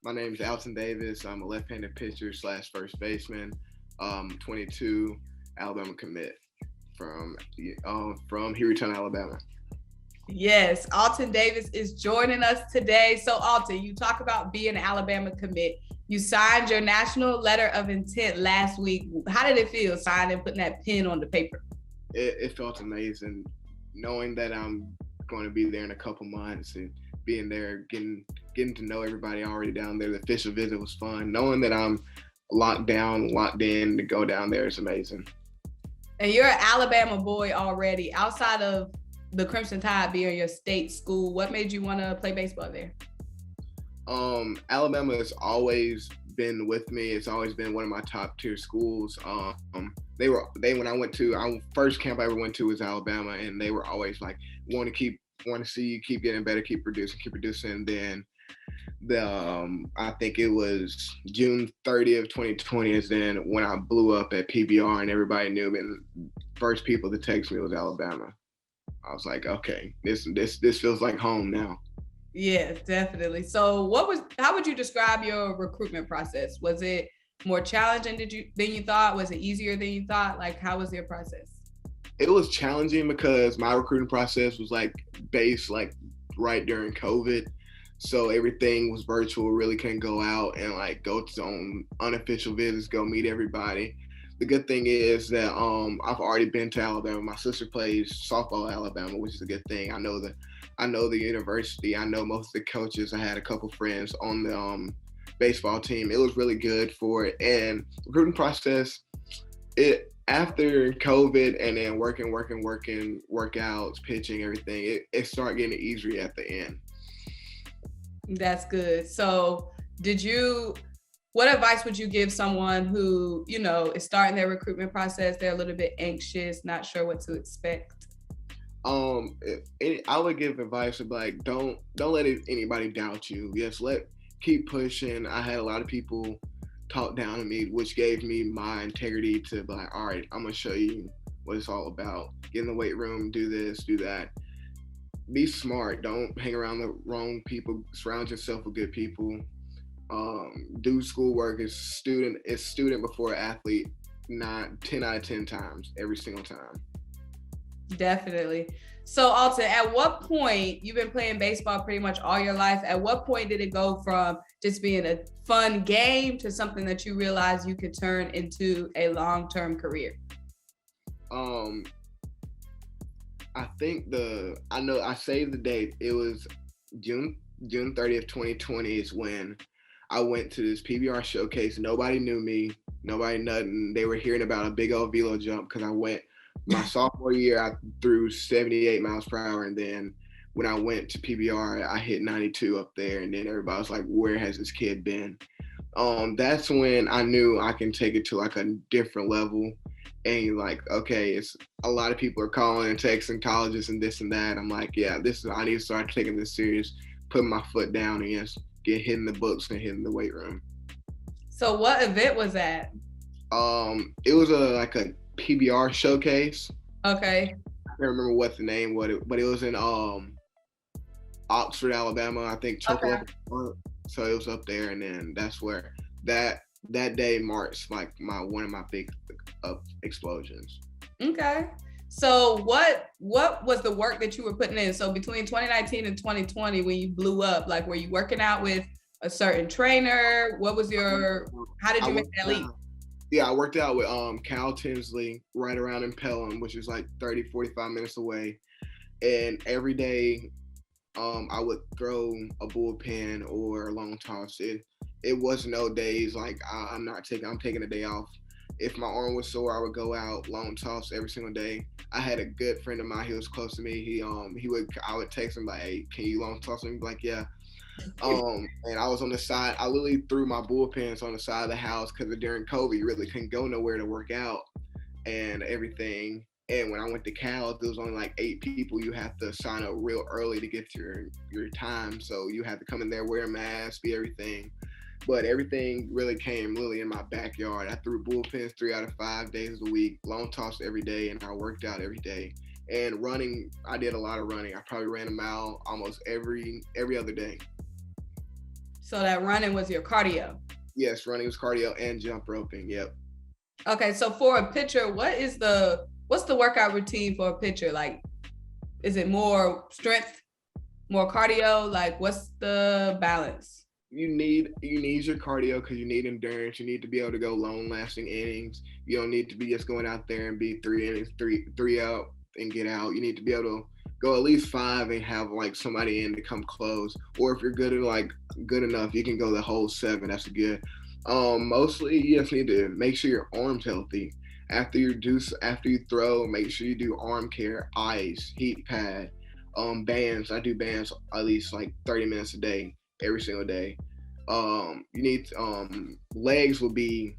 My name is Alton Davis. I'm a left-handed pitcher slash first baseman. 22, Alabama commit from Hueytown, Alabama. Yes, Alton Davis is joining us today. So Alton, you talk about being an Alabama commit. You signed your national letter of intent last week. How did it feel signing and putting that pen on the paper? It felt amazing knowing that I'm going to be there in a couple months and being there, getting to know everybody already down there. The official visit was fun. Knowing that I'm locked in to go down there is amazing. And you're an Alabama boy already. Outside of the Crimson Tide being your state school, what made you want to play baseball there? Alabama has always been with me. It's always been one of my top tier schools. First camp I ever went to was Alabama, and they were always like, want to see you keep getting better, keep producing. And then I think it was June 30th, 2020 is then when I blew up at PBR and everybody knew me. And first people to text me was Alabama. I was like, okay, this feels like home now. Yes, definitely. So how would you describe your recruitment process? Was it more challenging than you thought? Was it easier than you thought? Like, how was your process? It was challenging because my recruiting process was based right during COVID. So everything was virtual, really couldn't go out and go to some unofficial visits, go meet everybody. The good thing is that I've already been to Alabama. My sister plays softball at Alabama, which is a good thing. I know the university. I know most of the coaches. I had a couple friends on the baseball team. It was really good for it. And recruiting process, after COVID and then working, workouts, pitching, everything, it started getting easier at the end. That's good. So what advice would you give someone who, is starting their recruitment process? They're a little bit anxious, not sure what to expect. I would give advice of don't let anybody doubt you. Yes, keep pushing. I had a lot of people talk down to me, which gave me my integrity to be like, all right, I'm gonna show you what it's all about. Get in the weight room, do this, do that. Be smart. Don't hang around the wrong people. Surround yourself with good people. Do schoolwork. It's student before athlete. Not 10 out of 10 times every single time. Definitely. So Alton, at what point, you've been playing baseball pretty much all your life, at what point did it go from just being a fun game to something that you realized you could turn into a long-term career? I think I saved the date. It was June 30th, 2020 is when I went to this PBR showcase. Nobody knew me, nothing. They were hearing about a big old velo jump because I went my sophomore year, I threw 78 miles per hour. And then when I went to PBR, I hit 92 up there. And then everybody was like, where has this kid been? That's when I knew I can take it to a different level. And okay, it's a lot of people are calling and texting colleges and this and that. I'm like, yeah, I need to start taking this serious, putting my foot down and just get hitting the books and hitting the weight room. So what event was that? It was a PBR showcase. Okay. I can't remember what the name was, but it was in Oxford, Alabama. I think Chocolate. Okay. So it was up there, and then that's where that day marks one of my big explosions. Okay. So what was the work that you were putting in? So between 2019 and 2020, when you blew up, were you working out with a certain trainer? What was how did you make that leap? Yeah, I worked out with Cal Tinsley right around in Pelham, which is 30, 45 minutes away. And every day I would throw a bullpen or a long toss. It was no days I'm taking a day off. If my arm was sore, I would go out, long toss every single day. I had a good friend of mine, he was close to me. I would text him hey, can you long toss me? He'd be like, yeah. And I was on the side. I literally threw my bullpens on the side of the house because during COVID, you really couldn't go nowhere to work out and everything. And when I went to Cal, there was only 8 people. You have to sign up real early to get your time. So you have to come in there, wear a mask, be everything. But everything really came in my backyard. I threw bullpens 3 out of 5 days of the week, long toss every day, and I worked out every day. And running, I did a lot of running. I probably ran a mile almost every other day. So that running was your cardio. Yes, running was cardio and jump roping. Yep. Okay, so for a pitcher, what's the workout routine for a pitcher? Like, is it more strength, more cardio? Like, what's the balance? You need your cardio because you need endurance. You need to be able to go long lasting innings. You don't need to be just going out there and be 3 innings, three out and get out. You need to be able to go at least 5 and have like somebody in to come close. Or if you're good enough, you can go the whole 7. That's good. Mostly you just need to make sure your arm's healthy. After you throw, make sure you do arm care, ice, heat pad, bands. I do bands at least like 30 minutes a day, every single day. You need legs will be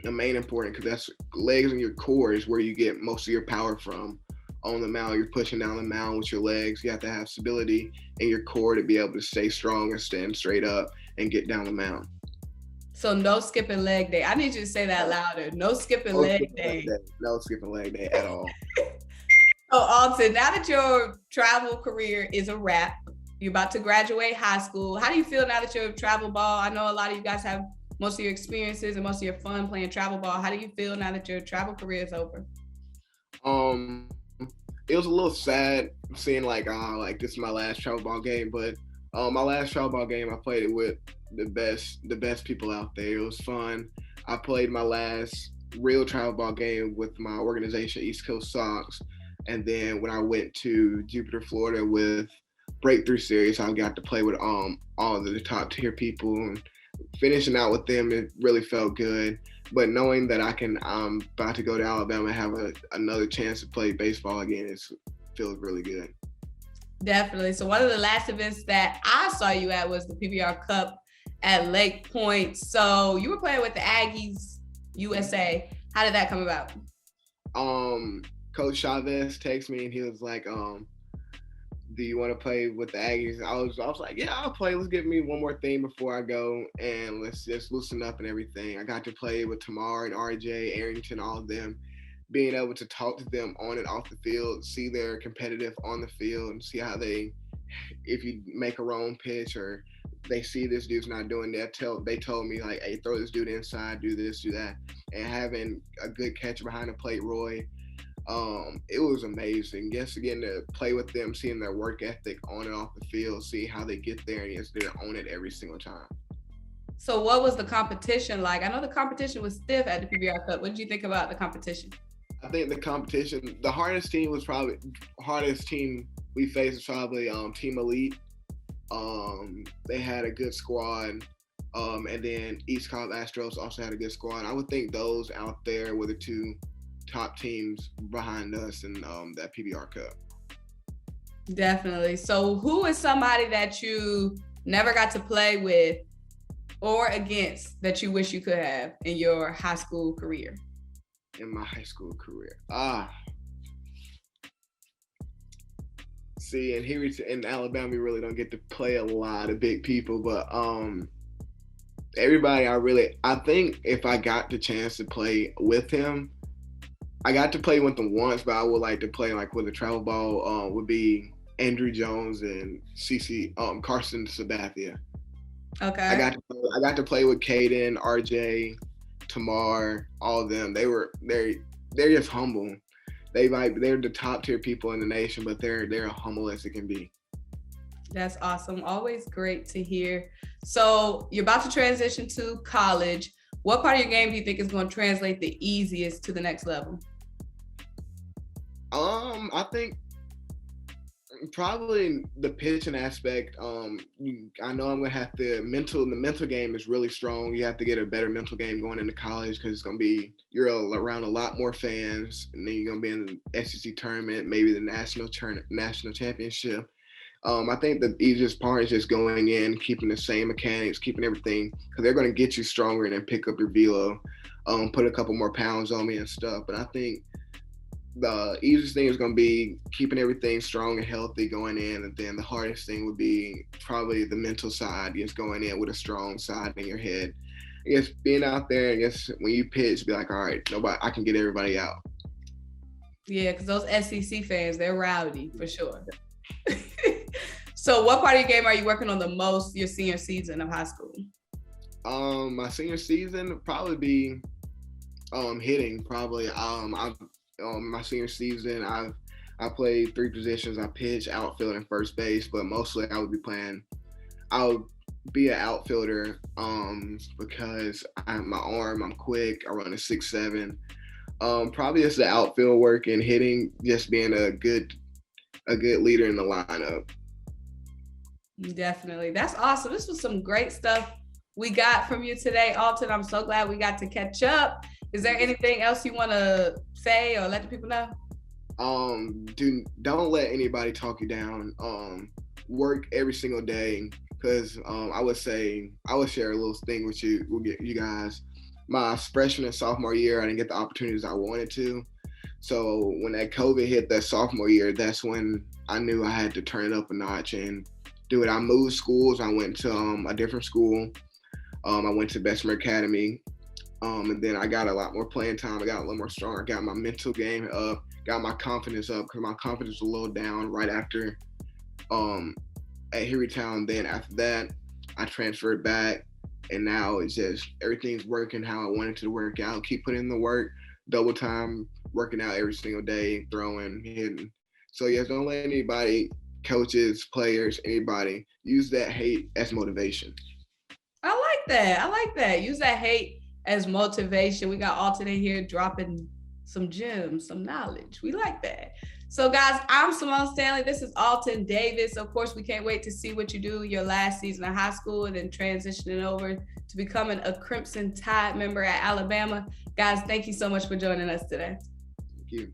the main important because that's legs and your core is where you get most of your power from. On the mound, you're pushing down the mound with your legs. You have to have stability in your core to be able to stay strong and stand straight up and get down the mound. So no skipping leg day. I need you to say that louder. No skipping leg day. No skipping leg day at all. So Alton, now that your travel career is a wrap, you're about to graduate high school. How do you feel now that you're travel ball? I know a lot of you guys have most of your experiences and most of your fun playing travel ball. How do you feel now that your travel career is over? It was a little sad seeing like this is my last travel ball game, but my last travel ball game I played it with the best people out there. It was fun. I played my last real travel ball game with my organization, East Coast Sox, and then when I went to Jupiter, Florida with Breakthrough Series, I got to play with all of the top tier people, and finishing out with them, it really felt good. But knowing that I'm about to go to Alabama and have another chance to play baseball again, it feels really good. Definitely. So one of the last events that I saw you at was the PBR Cup at LakePoint. So you were playing with the Aggies USA. How did that come about? Coach Chavez texted me and he was like, do you want to play with the Aggies? I was like, yeah, I'll play. Let's give me one more thing before I go, and let's just loosen up and everything. I got to play with Termarr and RJ, Arrington, all of them. Being able to talk to them on and off the field, see they're competitive on the field, and see how if you make a wrong pitch or they see this dude's not doing that, they told me like, hey, throw this dude inside, do this, do that. And having a good catcher behind the plate, Roy, it was amazing. Yes, again, to play with them, seeing their work ethic on and off the field, see how they get there, and yes, they own it every single time. So what was the competition like? I know the competition was stiff at the PBR Cup. What did you think about the competition? I think the hardest team we faced was probably Team Elite. They had a good squad. And then East Coast Astros also had a good squad. I would think those out there were the 2 top teams behind us in that PBR Cup. Definitely. So who is somebody that you never got to play with or against that you wish you could have in your high school career? In my high school career. See, and here in Alabama, we really don't get to play a lot of big people, but everybody I think if I got the chance to play with him, I got to play with them once, but I would like to play like with a travel ball would be Andrew Jones and Carson Sabathia. Okay. I got to play with Caden, RJ, Termarr, all of them. They're just humble. They're the top tier people in the nation, but they're humble as it can be. That's awesome. Always great to hear. So you're about to transition to college. What part of your game do you think is going to translate the easiest to the next level? I think probably the pitching aspect. I know I'm gonna have to the mental game is really strong. You have to get a better mental game going into college because you're around a lot more fans, and then you're gonna be in the SEC tournament, maybe the national championship. I think the easiest part is just going in, keeping the same mechanics, keeping everything, because they're going to get you stronger and then pick up your velo, put a couple more pounds on me and stuff. But I think the easiest thing is going to be keeping everything strong and healthy going in, and then the hardest thing would be probably the mental side, just going in with a strong side in your head. I guess being out there, I guess when you pitch, be like, all right, I can get everybody out. Yeah, because those SEC fans, they're rowdy for sure. So what part of your game are you working on the most your senior season of high school? My senior season would probably be hitting. Probably my senior season I played 3 positions. I pitch, outfield, and first base, but mostly I would be an outfielder because I'm quick. I run a 6'7". Probably just the outfield work and hitting, just being a good leader in the lineup. Definitely. That's awesome. This was some great stuff we got from you today, Alton. I'm so glad we got to catch up. Is there anything else you want to say or let the people know? Don't let anybody talk you down. Work every single day, because I would share a little thing with you guys. My freshman and sophomore year, I didn't get the opportunities I wanted to. So when that COVID hit that sophomore year, that's when I knew I had to turn it up a notch and do it. I moved schools. I went to a different school. I went to Bessemer Academy. And then I got a lot more playing time. I got a little more stronger. Got my mental game up. Got my confidence up, because my confidence was a little down right after at Henrytown. Then after that, I transferred back. And now it's just everything's working how I wanted to work out. Keep putting in the work, double time, working out every single day, throwing, hitting. So yes, don't let anybody, coaches, players, anybody, use that hate as motivation. I like that. Use that hate as motivation. We got Alton in here dropping some gems, some knowledge. We like that. So guys, I'm Symone Stanley. This is Alton Davis. Of course, we can't wait to see what you do your last season of high school and then transitioning over to becoming a Crimson Tide member at Alabama. Guys, thank you so much for joining us today. Thank you.